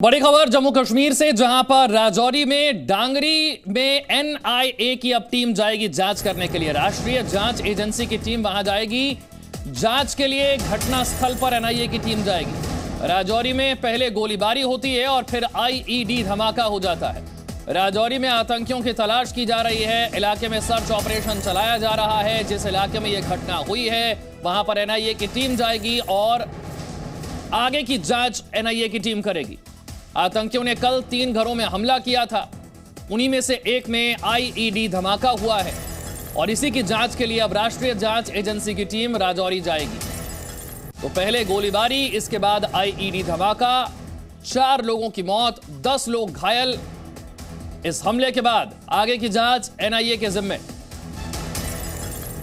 बड़ी खबर जम्मू कश्मीर से, जहां पर राजौरी में डांगरी में एनआईए की अब टीम जाएगी जांच करने के लिए। राष्ट्रीय जांच एजेंसी की टीम वहां जाएगी जांच के लिए। घटना स्थल पर एनआईए की टीम जाएगी। राजौरी में पहले गोलीबारी होती है और फिर आईईडी धमाका हो जाता है। राजौरी में आतंकियों की तलाश की जा रही है। इलाके में सर्च ऑपरेशन चलाया जा रहा है। जिस इलाके में यह घटना हुई है वहां पर एनआईए की टीम जाएगी और आगे की जांच एनआईए की टीम करेगी। आतंकियों ने कल 3 घरों में हमला किया था, उन्हीं में से एक में आईईडी धमाका हुआ है और इसी की जांच के लिए अब राष्ट्रीय जांच एजेंसी की टीम राजौरी जाएगी। तो पहले गोलीबारी, इसके बाद आईईडी धमाका, 4 लोगों की मौत, 10 लोग घायल। इस हमले के बाद आगे की जांच एनआईए के जिम्मे।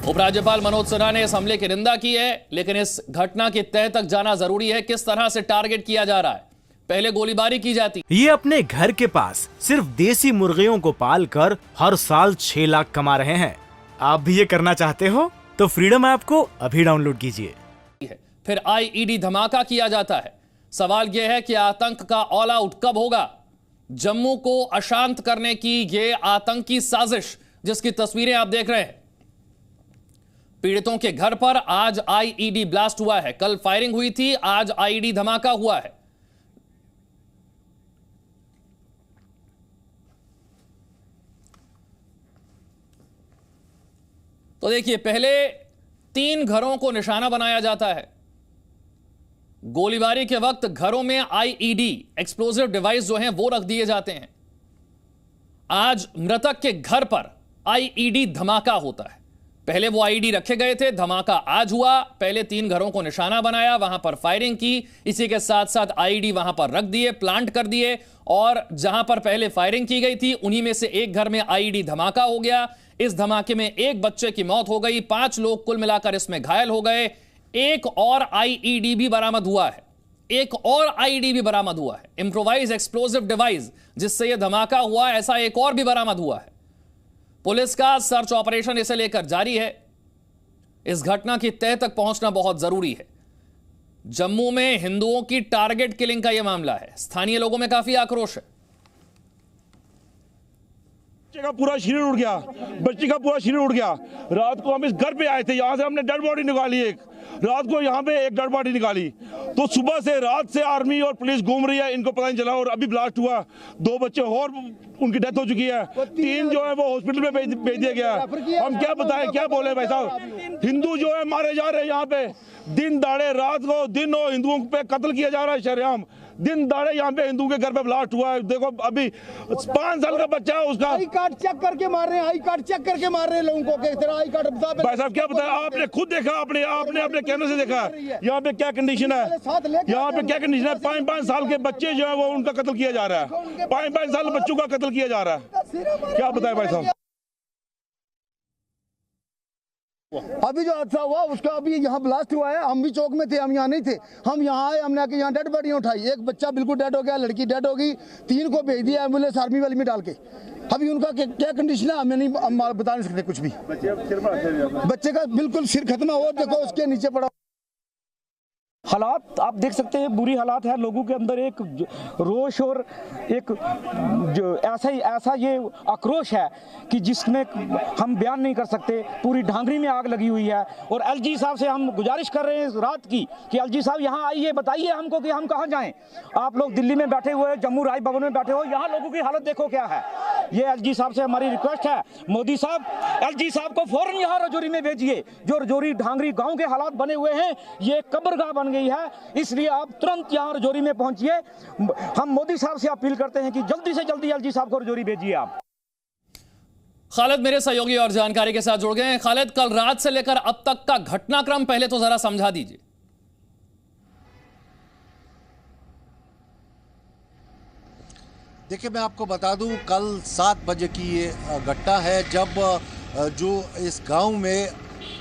उपराज्यपाल मनोज सिन्हा ने इस हमले की निंदा की है, लेकिन इस घटना की तह तक जाना जरूरी है। किस तरह से टारगेट किया जा रहा है, पहले गोलीबारी की जाती। ये अपने घर के पास सिर्फ देसी मुर्गियों को पालकर हर साल 6 लाख कमा रहे हैं। आप भी ये करना चाहते हो तो फ्रीडम ऐप को अभी डाउनलोड कीजिए। फिर आईईडी धमाका किया जाता है। सवाल यह है कि आतंक का ऑल आउट कब होगा। जम्मू को अशांत करने की ये आतंकी साजिश, जिसकी तस्वीरें आप देख रहे हैं। पीड़ितों के घर पर आज आईईडी ब्लास्ट हुआ है। कल फायरिंग हुई थी, आज आईईडी धमाका हुआ है। तो देखिए, पहले 3 घरों को निशाना बनाया जाता है। गोलीबारी के वक्त घरों में आईईडी एक्सप्लोजिव डिवाइस जो हैं वो रख दिए जाते हैं। आज मृतक के घर पर आईईडी धमाका होता है। पहले वो आईईडी रखे गए थे, धमाका आज हुआ। पहले 3 घरों को निशाना बनाया, वहां पर फायरिंग की, इसी के साथ साथ आईईडी वहां पर रख दिए, प्लांट कर दिए। और जहां पर पहले फायरिंग की गई थी उन्हीं में से एक घर में आईईडी धमाका हो गया। इस धमाके में एक बच्चे की मौत हो गई, 5 लोग कुल मिलाकर इसमें घायल हो गए। एक और आईईडी भी बरामद हुआ है। इंप्रोवाइज एक्सप्लोजिव डिवाइस जिससे यह धमाका हुआ, ऐसा एक और भी बरामद हुआ है। पुलिस का सर्च ऑपरेशन इसे लेकर जारी है। इस घटना की तह तक पहुंचना बहुत जरूरी है। जम्मू में हिंदुओं की टारगेट किलिंग का यह मामला है। स्थानीय लोगों में काफी आक्रोश है। बच्चे का पूरा शरीर उड़ गया। रात को हम इस घर पे आए थे, यहाँ से हमने डेड बॉडी निकाली। रात को यहाँ पे एक डेड बॉडी निकाली, तो सुबह से रात से आर्मी और पुलिस घूम रही है, इनको पता नहीं चला। और अभी ब्लास्ट हुआ, 2 बच्चे और उनकी डेथ हो चुकी है, 3 जो है वो हॉस्पिटल में भेज दिया गया है। हम क्या बताएं, क्या बोले भाई साहब। हिंदू जो है मारे जा रहे हैं यहाँ पे, दिन दाड़े, रात को दिन हो, हिंदुओं पे कत्ल किया जा रहा है शरेआम। दिन दाड़े यहाँ पे हिंदू के घर पे ब्लास्ट हुआ है। देखो अभी 5 साल का बच्चा है, उसका आई कार्ड चेक करके मार रहे हैं लोगों को। किस तरह आई कार्ड भाई साहब क्या बताया, आपने खुद देखा, आपने अपने कैमरे से देखा यहाँ पे क्या कंडीशन है। यहाँ पे क्या कंडीशन है, 5-5 साल के बच्चे जो है वो उनका कत्ल किया जा रहा है। 5-5 साल बच्चों का कत्ल किया जा रहा है। क्या बताए भाई साहब। अभी जो हादसा हुआ उसका अभी यहाँ ब्लास्ट हुआ है। हम भी चौक में थे, हम यहाँ नहीं थे। हम यहाँ आए, हमने आके यहाँ डेड बॉडियाँ उठाई। एक बच्चा बिल्कुल डेड हो गया, लड़की डेड हो गई, 3 को भेज दिया एम्बुलेंस आर्मी वाली में डाल के। अभी उनका क्या कंडीशन है हमें नहीं, हम बता नहीं सकते कुछ भी। बच्चे का बिल्कुल सिर खत्म है और देखो उसके नीचे पड़ा। हालात आप देख सकते हैं, बुरी हालात है। लोगों के अंदर एक रोष और एक जो ऐसा ये आक्रोश है कि जिसमें हम बयान नहीं कर सकते। पूरी ढांगरी में आग लगी हुई है और एलजी साहब से हम गुजारिश कर रहे हैं रात की कि एलजी साहब यहाँ आइए, बताइए हमको कि हम कहाँ जाएं। आप लोग दिल्ली में बैठे हुए, जम्मू राज भवन में बैठे हो, यहाँ लोगों की हालत देखो क्या है। ये एलजी साहब से हमारी रिक्वेस्ट है, मोदी साहब एलजी साहब को फौरन यहाँ राजौरी में भेजिए। जो राजौरी ढांगरी गाँव के हालात बने हुए हैं, ये कब्रगाह बन गई है, इसलिए आप तुरंत यहाँ राजौरी में पहुंचिए। हम मोदी साहब से अपील करते हैं कि जल्दी से जल्दी एलजी साहब को राजौरी भेजिए। आप खालिद मेरे सहयोगी और जानकारी के साथ जुड़ गए हैं। खालिद, कल रात से लेकर अब तक का घटनाक्रम पहले तो जरा समझा दीजिए। देखिए, मैं आपको बता दूं, कल 7 बजे की ये घटना है, जब जो इस गांव में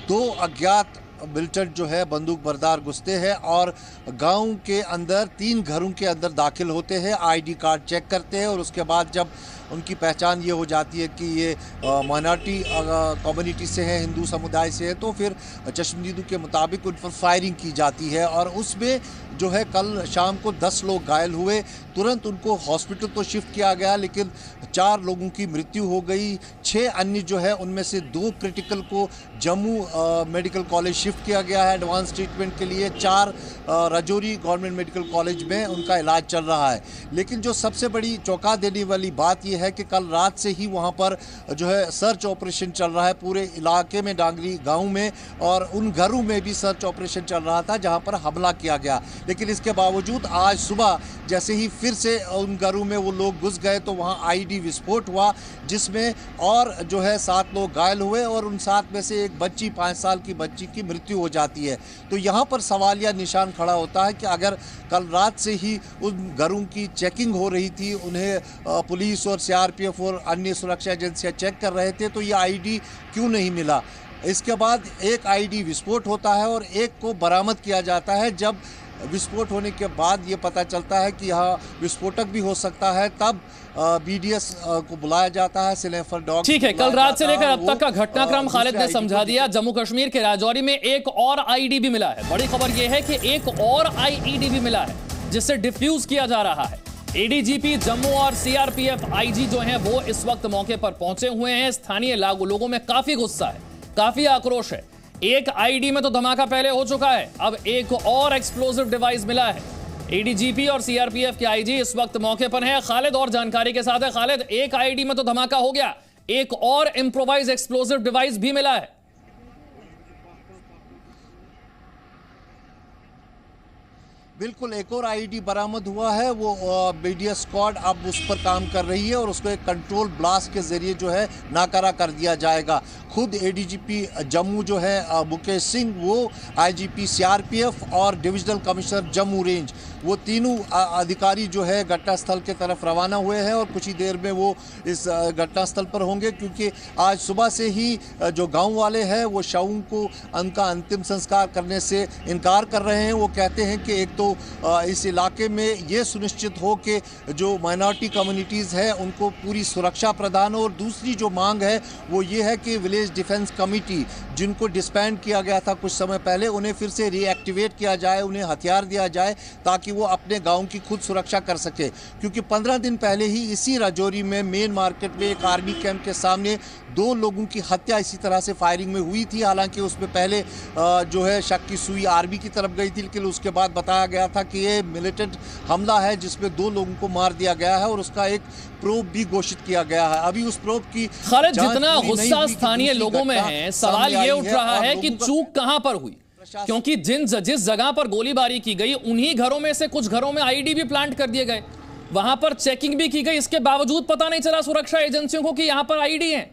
2 अज्ञात मिलिटेंट जो है बंदूक बरदार घुसते हैं और गांव के अंदर 3 घरों के अंदर दाखिल होते हैं, आईडी कार्ड चेक करते हैं और उसके बाद जब उनकी पहचान ये हो जाती है कि ये माइनॉरिटी कम्युनिटी से है, हिंदू समुदाय से है, तो फिर चश्मदीदों के मुताबिक उन पर फायरिंग की जाती है और उसमें जो है कल शाम को 10 लोग घायल हुए। तुरंत उनको हॉस्पिटल तो शिफ्ट किया गया लेकिन 4 लोगों की मृत्यु हो गई। 6 अन्य जो है उनमें से 2 क्रिटिकल को जम्मू मेडिकल कॉलेज शिफ्ट किया गया है एडवांस ट्रीटमेंट के लिए। 4 राजौरी गवर्नमेंट मेडिकल कॉलेज में उनका इलाज चल रहा है। लेकिन जो सबसे बड़ी चौंका देने वाली बात यह है कि कल रात से ही वहाँ पर जो है सर्च ऑपरेशन चल रहा है पूरे इलाके में, डांगरी गाँव में, और उन घरों में भी सर्च ऑपरेशन चल रहा था जहाँ पर हमला किया गया। लेकिन इसके बावजूद आज सुबह जैसे ही फिर से उन घरों में वो लोग घुस गए तो वहाँ आईडी विस्फोट हुआ जिसमें और जो है 7 लोग घायल हुए और उन 7 में से एक बच्ची 5 साल की बच्ची की मृत्यु हो जाती है। तो यहाँ पर सवालिया निशान खड़ा होता है कि अगर कल रात से ही उन घरों की चेकिंग हो रही थी, उन्हें पुलिस और सीआरपीएफ और अन्य सुरक्षा एजेंसियाँ चेक कर रहे थे, तो ये आईडी क्यों नहीं मिला। इसके बाद एक आईडी विस्फोट होता है और एक को बरामद किया जाता है। जब विस्फोट होने के बाद ये पता चलता है कि यहाँ विस्फोटक भी हो सकता है, तब बीडीएस को बुलाया जाता है, सिलेफर डॉग। ठीक है, कल रात से लेकर अब तक का घटनाक्रम खालिद ने समझा दिया। जम्मू कश्मीर के राजौरी में एक और आईडी भी मिला है। बड़ी खबर यह है कि एक और आईईडी भी मिला है जिससे डिफ्यूज किया जा रहा है। एडीजीपी जम्मू और सीआरपीएफ आईजी जो हैं वो इस वक्त मौके पर पहुंचे हुए हैं। स्थानीय लोगों में काफी गुस्सा है, काफी आक्रोश है। एक आईडी में तो धमाका पहले हो चुका है, अब एक और एक्सप्लोजिव डिवाइस मिला है। एडीजीपी और सीआरपीएफ के आईजी इस वक्त मौके पर हैं। खालिद और जानकारी के साथ है। खालिद, एक आईडी में तो धमाका हो गया, एक और इंप्रोवाइज एक्सप्लोजिव डिवाइस भी मिला है। बिल्कुल, एक और आईडी बरामद हुआ है। वो बीडीएस स्क्वाड अब उस पर काम कर रही है और उसको एक कंट्रोल ब्लास्ट के जरिए जो है नाकारा कर दिया जाएगा। खुद एडीजीपी जम्मू जो है मुकेश सिंह, वो आईजीपी सीआरपीएफ और डिविजनल कमिश्नर जम्मू रेंज, वो तीनों अधिकारी जो है घटनास्थल के तरफ रवाना हुए हैं और कुछ ही देर में वो इस घटनास्थल पर होंगे, क्योंकि आज सुबह से ही जो गांव वाले हैं वो शवों को उनका अंतिम संस्कार करने से इनकार कर रहे हैं। वो कहते हैं कि एक तो इस इलाके में ये सुनिश्चित हो कि जो माइनॉरिटी कम्युनिटीज़ है उनको पूरी सुरक्षा प्रदान हो, और दूसरी जो मांग है वो ये है कि विलेज डिफेंस कमेटी जिनको डिस्बैंड किया गया था कुछ समय पहले, उन्हें फिर से रीएक्टिवेट किया जाए, उन्हें हथियार दिया जाए ताकि वो अपने गांव की खुद सुरक्षा कर सके। क्योंकि 15 दिन पहले ही इसी राजौरी में मेन मार्केट में एक आर्मी कैंप के सामने 2 लोगों की हत्या इसी तरह से फायरिंग में हुई थी। हालांकि उसमें पहले जो है शक की सुई आर्मी की तरफ गई थी, लेकिन उसके बाद बताया गया था कि ये मिलिटेंट हमला है जिसमें 2 लोगों को मार दिया गया है और उसका एक प्रोब भी घोषित किया गया है। अभी उस प्रोब की खालिद, जितना गुस्सा स्थानीय लोगों में है, सवाल ये उठ रहा है कि चूक कहां पर हुई, क्योंकि जिस जगह पर गोलीबारी की गई उन्हीं घरों में से कुछ घरों में आईडी भी प्लांट कर दिए गए, वहां पर चेकिंग भी की गई, इसके बावजूद पता नहीं चला सुरक्षा एजेंसियों को कि यहां पर आईडी है।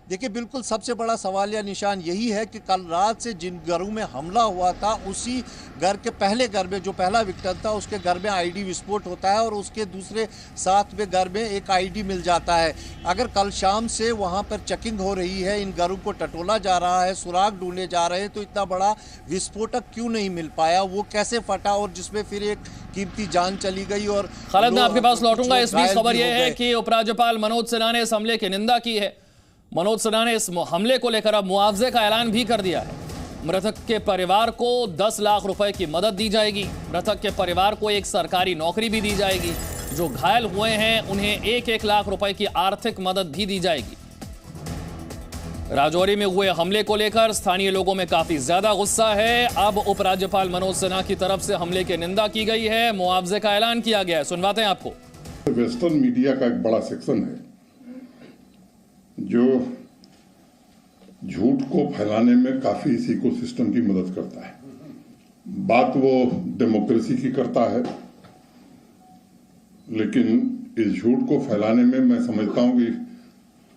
देखिए, बिल्कुल सबसे बड़ा सवालिया निशान यही है कि कल रात से जिन घरों में हमला हुआ था उसी घर के पहले घर में जो पहला विक्टिम था उसके घर में आईडी विस्फोट होता है और उसके दूसरे साथ में घर में एक आईडी मिल जाता है। अगर कल शाम से वहां पर चेकिंग हो रही है, इन घरों को टटोला जा रहा है, सुराग ढूंढे जा रहे हैं, तो इतना बड़ा विस्फोटक क्यों नहीं मिल पाया, वो कैसे फटा और जिसमें फिर एक कीमती जान चली गई। और खालिद, मैं आपके पास लौटूंगा। इस बीच खबर यह है कि उपराज्यपाल मनोज सिन्हा ने इस हमले की निंदा की है। मनोज सिन्हा ने इस हमले को लेकर अब मुआवजे का ऐलान भी कर दिया है। मृतक के परिवार को 10 लाख रुपए की मदद दी जाएगी। मृतक के परिवार को एक सरकारी नौकरी भी दी जाएगी। जो घायल हुए हैं उन्हें 1-1 लाख रुपए की आर्थिक मदद भी दी जाएगी। राजौरी में हुए हमले को लेकर स्थानीय लोगों में काफी ज्यादा गुस्सा है। अब उपराज्यपाल मनोज सिन्हा की तरफ से हमले की निंदा की गई है, मुआवजे का ऐलान किया गया है। सुनवाते हैं आपको। वेस्टर्न मीडिया का एक बड़ा सेक्शन है जो झूठ को फैलाने में काफी इस इकोसिस्टम की मदद करता है। बात वो डेमोक्रेसी की करता है, लेकिन इस झूठ को फैलाने में मैं समझता हूं कि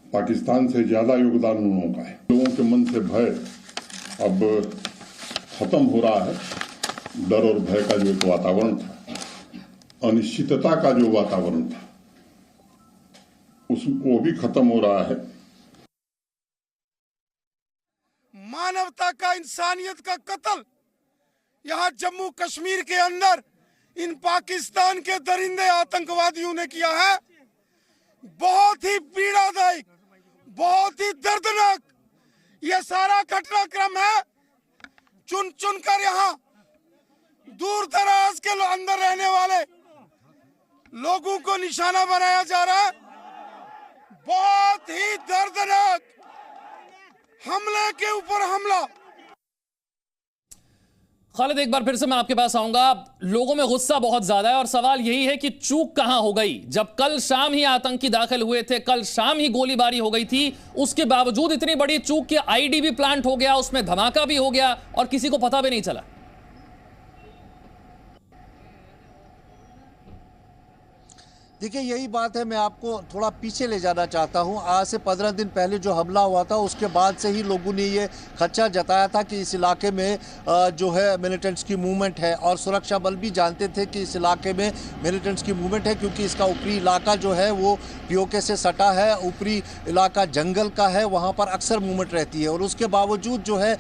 पाकिस्तान से ज्यादा योगदान उन लोगों का है। लोगों के मन से भय अब खत्म हो रहा है। डर और भय का जो एक वातावरण था, अनिश्चितता का जो वातावरण था, वो भी खत्म हो रहा है। इंसानियत का कत्ल यहाँ जम्मू कश्मीर के अंदर इन पाकिस्तान के दरिंदे आतंकवादियों ने किया है, बहुत ही पीड़ादायक, बहुत ही दर्दनाक ये सारा घटनाक्रम है। चुन चुनकर यहाँ दूर दराज के अंदर रहने वाले लोगों को निशाना बनाया जा रहा है। बहुत ही दर्दनाक हमले के ऊपर हमला। खालिद, एक बार फिर से मैं आपके पास आऊंगा। लोगों में गुस्सा बहुत ज्यादा है और सवाल यही है कि चूक कहां हो गई। जब कल शाम ही आतंकी दाखिल हुए थे, कल शाम ही गोलीबारी हो गई थी, उसके बावजूद इतनी बड़ी चूक कि आईडी भी प्लांट हो गया, उसमें धमाका भी हो गया और किसी को पता भी नहीं चला। देखिए, यही बात है। मैं आपको थोड़ा पीछे ले जाना चाहता हूं। आज से 15 दिन पहले जो हमला हुआ था उसके बाद से ही लोगों ने ये खदशा जताया था कि इस इलाके में जो है मिलिटेंट्स की मूवमेंट है, और सुरक्षा बल भी जानते थे कि इस इलाके में मिलिटेंट्स की मूवमेंट है, क्योंकि इसका ऊपरी इलाका जो है वो पीओके से सटा है, ऊपरी इलाका जंगल का है, वहाँ पर अक्सर मूवमेंट रहती है। और उसके बावजूद जो है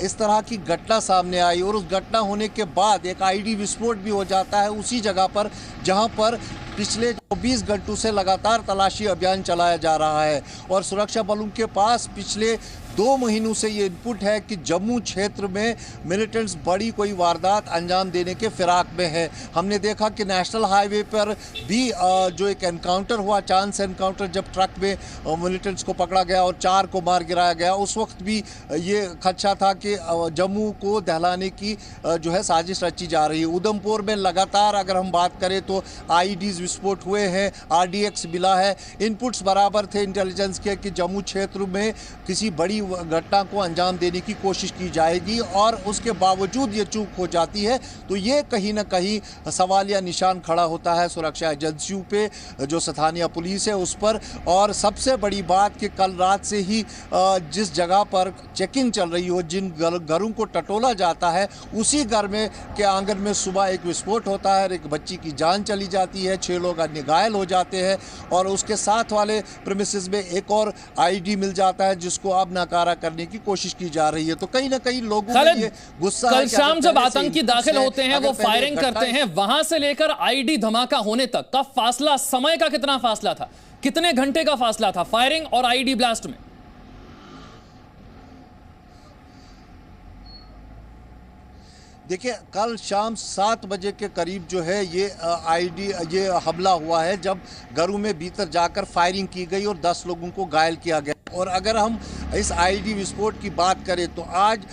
इस तरह की घटना सामने आई, और उस घटना होने के बाद एक आईडी विस्फोट भी हो जाता है उसी जगह पर जहाँ पर पिछले 24 घंटों से लगातार तलाशी अभियान चलाया जा रहा है। और सुरक्षा बलों के पास पिछले 2 महीनों से ये इनपुट है कि जम्मू क्षेत्र में मिलिटेंट्स बड़ी कोई वारदात अंजाम देने के फिराक में है। हमने देखा कि नेशनल हाईवे पर भी जो एक एनकाउंटर हुआ, चांस एनकाउंटर, जब ट्रक में मिलिटेंट्स को पकड़ा गया और 4 को मार गिराया गया, उस वक्त भी ये खदशा था कि जम्मू को दहलाने की जो है साजिश रची जा रही है। उधमपुर में लगातार अगर हम बात करें तो आईडीज विस्फोट हुए हैं, आरडीएक्स मिला है। इनपुट्स बराबर थे इंटेलिजेंस के कि जम्मू क्षेत्र में किसी बड़ी घटना को अंजाम देने की कोशिश की जाएगी, और उसके बावजूद ये चूक हो जाती है। तो ये कहीं ना कहीं सवालिया निशान खड़ा होता है सुरक्षा एजेंसियों पे, जो स्थानीय पुलिस है उस पर। और सबसे बड़ी बात कि कल रात से ही जिस जगह पर चेकिंग चल रही हो, जिन घरों को टटोला जाता है, उसी घर में के आंगन में सुबह एक विस्फोट होता है, एक बच्ची की जान चली जाती है, 6 लोग अन्य घायल हो जाते हैं, और उसके साथ वाले प्रीमिसेस में एक और आईडी मिल जाता है जिसको अब नकारा करने की कोशिश की जा रही है। तो कहीं ना कहीं लोगों में ये गुस्सा कल शाम जब आतंकी दाखिल होते हैं, वो फायरिंग करते हैं, वहां से लेकर आईडी धमाका होने तक का फासला, समय का कितना फासला था, कितने घंटे का फासला था फायरिंग और आईडी ब्लास्ट में? देखिए, कल शाम 7 बजे के करीब जो है ये हमला हुआ है, जब घरों में भीतर जाकर फायरिंग की गई और 10 लोगों को घायल किया गया। और अगर हम इस आईडी विस्फोट की बात करें तो आज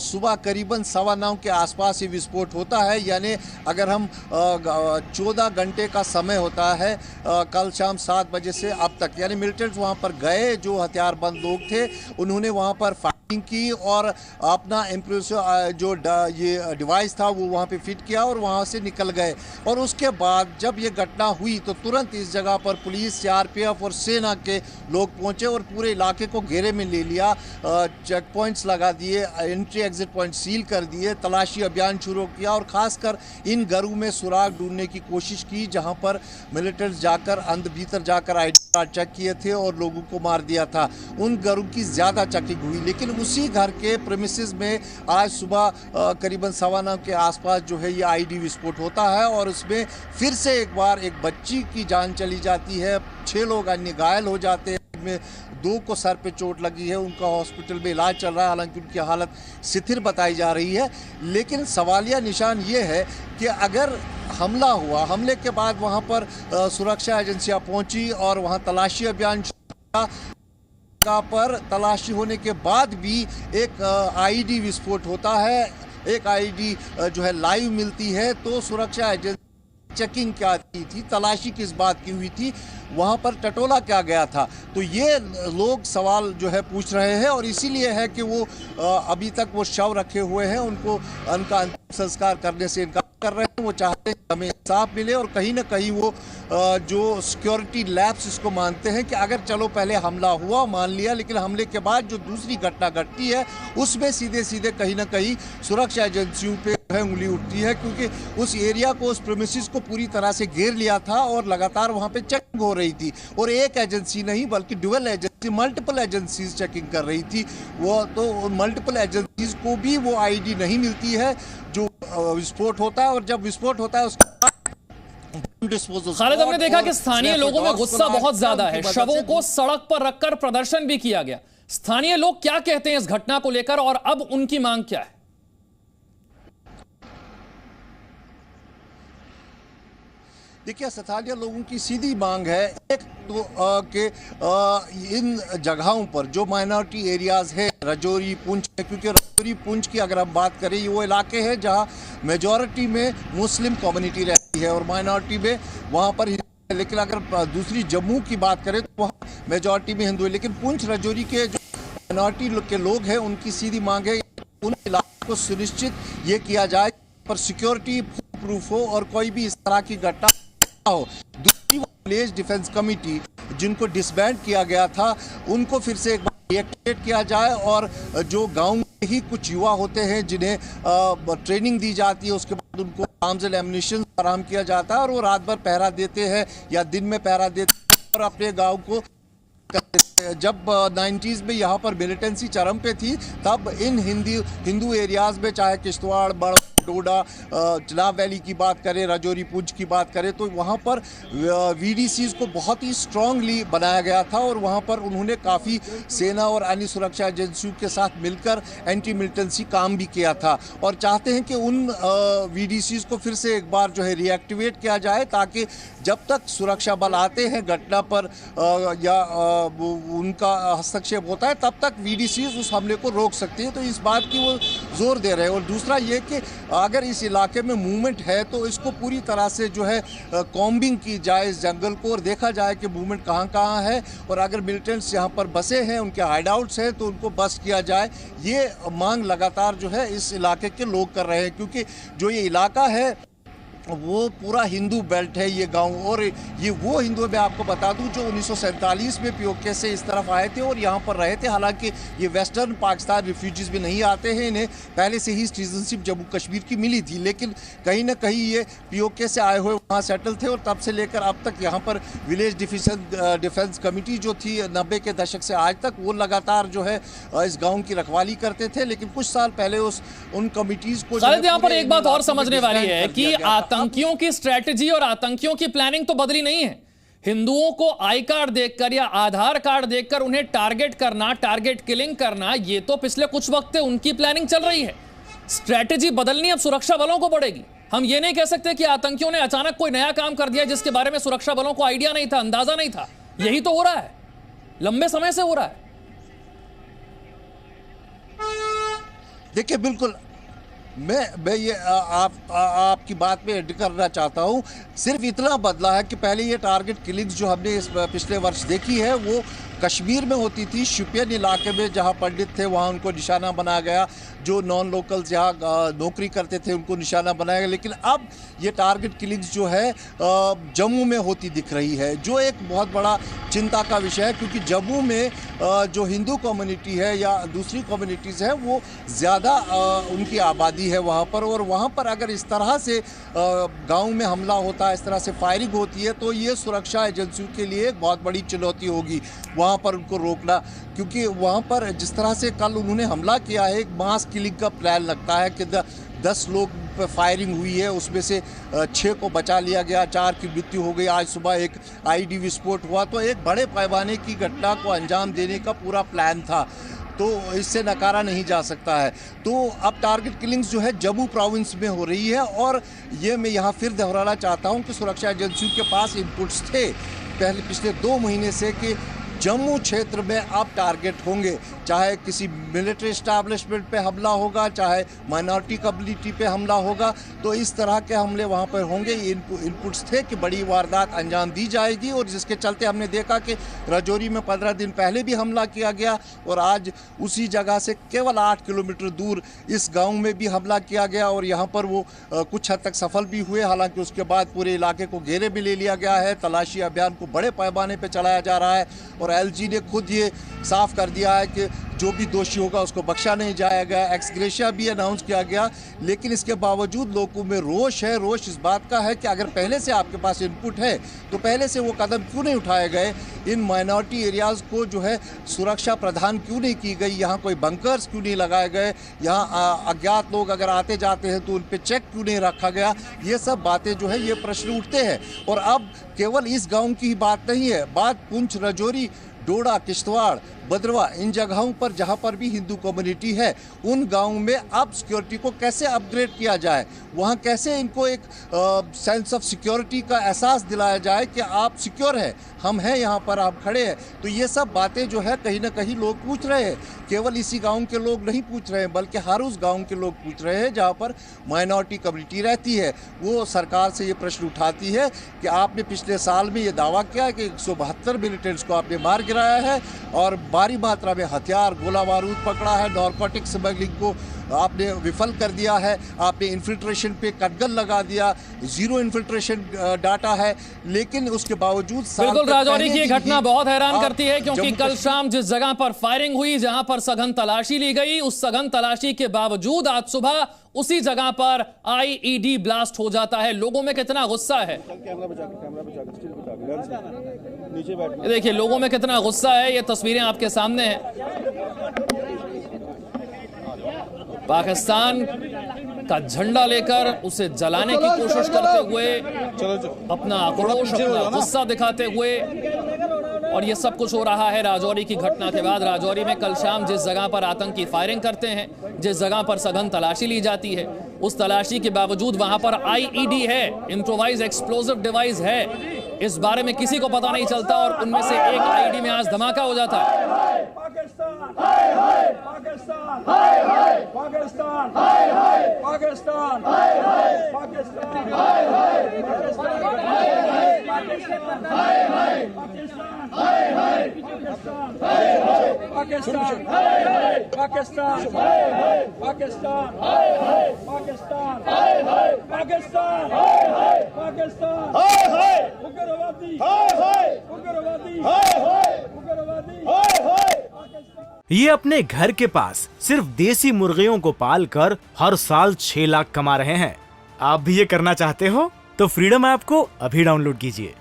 सुबह करीबन 9:15 के आसपास ये विस्फोट होता है। यानी अगर हम 14 घंटे का समय होता है कल शाम 7 बजे से अब तक, यानी मिलिटेंट्स वहाँ पर गए, जो हथियारबंद लोग थे उन्होंने वहाँ पर फायरिंग की और अपना इम्प्रेसिव जो ये डिवाइस था वो वहाँ पे फिट किया और वहाँ से निकल गए। और उसके बाद जब ये घटना हुई तो तुरंत इस जगह पर पुलिस, सीआरपीएफ और सेना के लोग पहुँचे और पूरे इलाके को घेरे में ले लिया, चेक पॉइंट्स लगा दिए, एंट्री एग्जिट पॉइंट सील कर दिए, तलाशी अभियान शुरू किया और खासकर इन घरों में सुराग ढूंढने की कोशिश की जहां पर मिलिटेंट्स जाकर भीतर जाकर आईडी कार्ड चेक किए थे और लोगों को मार दिया था। उन घरों की ज़्यादा चेकिंग हुई, लेकिन उसी घर के प्रीमिसेस में आज सुबह करीबन 9:15 के आसपास जो है ये आईडी विस्फोट होता है और उसमें फिर से एक बार एक बच्ची की जान चली जाती है, 6 लोग अन्य घायल हो जाते हैं, में 2 को सर पे चोट लगी है, उनका हॉस्पिटल में इलाज चल रहा है, हालांकि उनकी हालत स्थिर बताई जा रही है। लेकिन सवालिया निशान ये है कि अगर हमला हुआ, हमले के बाद वहां पर सुरक्षा एजेंसियां पहुंची और वहां तलाशी अभियान पर तलाशी होने के बाद भी एक आईडी विस्फोट होता है, एक आईडी जो है लाइव मिलती है। तो सुरक्षा एजेंसी चेकिंग क्या की थी, तलाशी किस बात की हुई थी, वहाँ पर टटोला क्या गया था, तो ये लोग सवाल जो है पूछ रहे हैं। और इसीलिए है कि वो अभी तक वो शव रखे हुए हैं, उनका अंतिम संस्कार करने से इनकार कर रहे हैं। वो चाहते हैं हमें इंसाफ मिले और कहीं ना कहीं वो जो सिक्योरिटी लैप्स इसको मानते हैं कि अगर चलो पहले हमला हुआ मान लिया, लेकिन हमले के बाद जो दूसरी घटना घटती है उसमें सीधे सीधे कहीं ना कहीं सुरक्षा एजेंसियों पे है उंगली उठती है, क्योंकि उस एरिया को, उस प्रेमिसेस को पूरी तरह से घेर लिया था और लगातार वहां पे चेकिंग हो रही थी। और एक एजेंसी नहीं बल्कि dual agency, multiple agencies checking कर रही थी। वो तो मल्टीपल एजेंसीज को भी वो आईडी नहीं मिलती है जो विस्फोट होता है, और जब विस्फोट होता है उसके बाद खालिद, हमने देखा कि स्थानीय लोगों में गुस्सा बहुत ज्यादा है। शवों को सड़क पर रखकर प्रदर्शन भी किया गया। स्थानीय लोग क्या कहते हैं इस घटना को लेकर और अब उनकी मांग क्या है? देखिए, स्थानीय लोगों की सीधी मांग है एक तो कि इन जगहों पर जो माइनॉरिटी एरियाज है राजौरी, पुंछ, क्योंकि राजौरी, पुंछ की अगर हम बात करें, ये वो इलाके हैं जहां मेजॉरिटी में मुस्लिम कम्युनिटी रहती है और माइनॉरिटी में वहां पर हिंदू है। लेकिन अगर दूसरी जम्मू की बात करें तो वहाँ मेजॉरिटी में हिंदू है। लेकिन पुंछ राजौरी के जो माइनॉरिटी के लोग हैं उनकी सीधी मांग है उन इलाकों को सुनिश्चित ये किया जाए पर सिक्योरिटी प्रूफ हो और कोई भी इस तरह की घटना हो। दूसरी विलेज डिफेंस कमेटी जिनको डिसबैंड किया गया था उनको फिर से एक बार रिएक्टिवेट किया जाए और जो गांव में ही कुछ युवा होते हैं जिन्हें ट्रेनिंग दी जाती है, उसके बाद उनको आर्म्स एंड एम्युनिशन फराहम किया जाता है और वो रात भर पहरा देते हैं या दिन में पहरा देते हैं और अपने गांव को। जब 90s में यहाँ पर मिलिटेंसी चरम पे थी तब इन हिंदू एरियाज में, चाहे किश्तवाड़, बड़, डोडा, चिनाब वैली की बात करें, राजौरी, पुंछ की बात करें, तो वहाँ पर वीडीसीज को बहुत ही स्ट्रांगली बनाया गया था और वहाँ पर उन्होंने काफ़ी सेना और अन्य सुरक्षा एजेंसियों के साथ मिलकर एंटी मिलिटेंसी काम भी किया था और चाहते हैं कि उन वीडीसीज को फिर से एक बार जो है रिएक्टिवेट किया जाए ताकि जब तक सुरक्षा बल आते हैं घटना पर या उनका हस्तक्षेप होता है तब तक वीडीसीज उस हमले को रोक सकती है। तो इस बात की वो जोर दे रहे हैं। और दूसरा ये कि अगर इस इलाके में मूवमेंट है तो इसको पूरी तरह से जो है कॉम्बिंग की जाए इस जंगल को और देखा जाए कि मूवमेंट कहाँ कहाँ है और अगर मिलिटेंट्स यहाँ पर बसे हैं, उनके हाइडआउट्स हैं, तो उनको बस किया जाए। ये मांग लगातार जो है इस इलाके के लोग कर रहे हैं क्योंकि जो ये इलाका है वो पूरा हिंदू बेल्ट है ये गांव और ये वो हिंदू, मैं आपको बता दूं, जो 1947 में पीओके से इस तरफ आए थे और यहाँ पर रहे थे। हालांकि ये वेस्टर्न पाकिस्तान रिफ्यूजीज भी नहीं आते हैं, इन्हें पहले से ही सिटीजनशिप जम्मू कश्मीर की मिली थी, लेकिन कहीं ना कहीं ये पीओके से आए हुए वहाँ सेटल थे और तब से लेकर अब तक यहाँ पर विलेज डिफेंस कमेटी जो थी 90 के दशक से आज तक, वो लगातार जो है इस गाँव की रखवाली करते थे। लेकिन कुछ साल पहले उन कमिटीज को यहाँ पर एक बात और समझने वाली है कि आतंकियों की स्ट्रेटजी और आतंकियों की प्लानिंग तो बदली नहीं है। हिंदुओं को आई कार्ड देखकर या आधार कार्ड देखकर उन्हें टारगेट करना, टारगेट किलिंग करना, ये तो पिछले कुछ वक्त से उनकी प्लानिंग चल रही है। स्ट्रेटजी बदलनी अब सुरक्षा बलों को पड़ेगी। हम ये नहीं कह सकते कि आतंकियों ने अचानक कोई नया काम कर दिया जिसके बारे में सुरक्षा बलों को आइडिया नहीं था, अंदाजा नहीं था। यही तो हो रहा है, लंबे समय से हो रहा है। देखिए, बिल्कुल मैं ये आपकी बात में ऐड करना चाहता हूँ। सिर्फ इतना बदला है कि पहले ये टारगेट किलिंग्स जो हमने इस पिछले वर्ष देखी है वो कश्मीर में होती थी, शोपियान इलाके में जहाँ पंडित थे वहाँ उनको निशाना बनाया गया, जो नॉन लोकल्स जहाँ नौकरी करते थे उनको निशाना बनाया गया। लेकिन अब ये टारगेट किलिंग्स जो है जम्मू में होती दिख रही है, जो एक बहुत बड़ा चिंता का विषय है क्योंकि जम्मू में जो हिंदू कम्युनिटी है या दूसरी कम्युनिटीज़ हैं वो ज़्यादा उनकी आबादी है वहाँ पर, और वहाँ पर अगर इस तरह से गाँव में हमला होता है, इस तरह से फायरिंग होती है तो ये सुरक्षा एजेंसियों के लिए एक बहुत बड़ी चुनौती होगी वहाँ पर उनको रोकना। क्योंकि वहाँ पर जिस तरह से कल उन्होंने हमला किया है, एक मास किलिंग का प्लान लगता है कि 10 लोग पर फायरिंग हुई है, उसमें से 6 को बचा लिया गया, 4 की मृत्यु हो गई। आज सुबह एक आईडी विस्फोट हुआ, तो एक बड़े पैमाने की घटना को अंजाम देने का पूरा प्लान था, तो इससे नकारा नहीं जा सकता है। तो अब टारगेट किलिंग्स जो है जम्मू प्रोविंस में हो रही है और ये मैं यहाँ फिर दोहराना चाहता हूँ कि सुरक्षा एजेंसियों के पास इनपुट्स थे पिछले 2 महीने से कि जम्मू क्षेत्र में अब टारगेट होंगे, चाहे किसी मिलिट्री एस्टैब्लिशमेंट पे हमला होगा, चाहे माइनॉरिटी कम्युनिटी पे हमला होगा, तो इस तरह के हमले वहाँ पर होंगे। ये इनपुट्स थे कि बड़ी वारदात अंजाम दी जाएगी और जिसके चलते हमने देखा कि राजौरी में 15 दिन पहले भी हमला किया गया और आज उसी जगह से केवल 8 किलोमीटर दूर इस गाँव में भी हमला किया गया और यहाँ पर वो कुछ हद तक सफल भी हुए। हालांकि उसके बाद पूरे इलाके को घेरे भी ले लिया गया है, तलाशी अभियान को बड़े पैमाने पर चलाया जा रहा है और एलजी ने खुद ये साफ कर दिया है कि जो भी दोषी होगा उसको बख्शा नहीं जाएगा, एक्स ग्रेशिया भी अनाउंस किया गया। लेकिन इसके बावजूद लोगों में रोष है। रोष इस बात का है कि अगर पहले से आपके पास इनपुट है तो पहले से वो कदम क्यों नहीं उठाए गए, इन माइनॉरिटी एरियाज़ को जो है सुरक्षा प्रदान क्यों नहीं की गई, यहाँ कोई बंकर्स क्यों नहीं लगाए गए, यहाँ अज्ञात लोग अगर आते जाते हैं तो उन पे चेक क्यों नहीं रखा गया। ये सब बातें जो है ये प्रश्न उठते हैं। और अब केवल इस गांव की ही बात नहीं है, बात पुंछ, राजौरी, डोडा, किश्तवाड़, भद्रवा, इन जगहों पर जहां पर भी हिंदू कम्युनिटी है उन गांवों में अब सिक्योरिटी को कैसे अपग्रेड किया जाए, वहां कैसे इनको एक सेंस ऑफ सिक्योरिटी का एहसास दिलाया जाए कि आप सिक्योर है, हम हैं यहाँ पर, आप खड़े हैं। तो ये सब बातें जो है कहीं ना कहीं लोग पूछ रहे हैं। केवल इसी गांव के लोग नहीं पूछ रहे हैं बल्कि हर उस गांव के लोग पूछ रहे हैं जहाँ पर माइनॉरिटी कम्युनिटी रहती है। वो सरकार से ये प्रश्न उठाती है कि आपने पिछले साल में ये दावा किया कि 172 मिलिटेंट्स को आपने मार गिराया है और भारी मात्रा में हथियार, गोला बारूद पकड़ा है, नारकोटिक स्मगलिंग को आपने विफल कर दिया है, आपने इन्फिल्ट्रेशन पे कटगन लगा दिया, जीरो इन्फिल्ट्रेशन डाटा है। लेकिन उसके बावजूद बिल्कुल राजौरी की घटना बहुत हैरान करती है, क्योंकि कल शाम जिस जगह पर फायरिंग हुई, जहां पर सघन तलाशी ली गई, उस सघन तलाशी के बावजूद आज सुबह उसी जगह पर आईईडी ब्लास्ट हो जाता है। लोगों में कितना गुस्सा है, देखिए लोगों में कितना गुस्सा है। ये तस्वीरें आपके सामने हैं। पाकिस्तान का झंडा लेकर उसे जलाने की कोशिश करते हुए, अपना आक्रोश, अपना गुस्सा दिखाते हुए, और ये सब कुछ हो रहा है राजौरी की घटना के बाद। राजौरी में कल शाम जिस जगह पर आतंकी फायरिंग करते हैं, जिस जगह पर सघन तलाशी ली जाती है, उस तलाशी के बावजूद वहां पर आईईडी है, इम्प्रोवाइज एक्सप्लोजिव डिवाइस है, इस बारे में किसी को पता नहीं चलता और उनमें से एक आईईडी में आज धमाका हो जाता है। पाकिस्तान हाय हाय, पाकिस्तान हाय हाय, पाकिस्तान हाय हाय, पाकिस्तान हाय हाय, पाकिस्तान हाय हाय, पाकिस्तान हाय हाय, पाकिस्तान हाय हाय, पाकिस्तान हाय हाय, पाकिस्तान हाय हाय, पाकिस्तान हाय हाय, पाकिस्तान हाय हाय, पाकिस्तान हाय हाय, पाकिस्तान हाय हाय, पाकिस्तान हाय हाय, पाकिस्तान हाय हाय, उग्रवादी हाय हाय, उग्रवादी हाय हाय, उग्रवादी हाय हाय। ये अपने घर के पास सिर्फ देसी मुर्गियों को पालकर हर साल 6 लाख कमा रहे हैं। आप भी ये करना चाहते हो तो फ्रीडम ऐप को अभी डाउनलोड कीजिए।